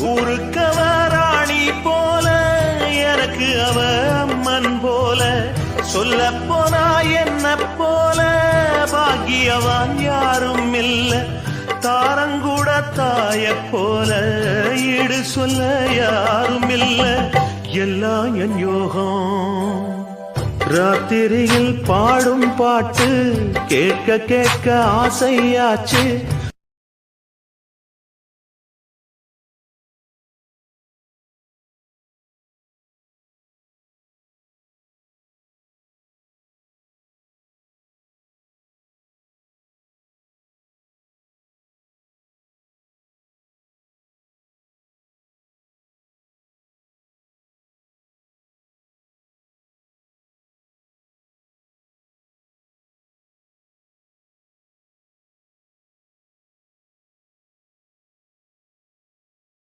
ஊருக்கவ ராணி போல எனக்கு அவ அம்மன் போல சொல்ல போனா என்ன போல பாக்கியவான் யாரும் இல்ல தாரங்கூட தாய போல ஈடு சொல்ல யாரும் இல்ல எல்லாம் என் யோகம் ராத்திரியில் பாடும் பாட்டு கேட்க கேட்க ஆசையாச்சு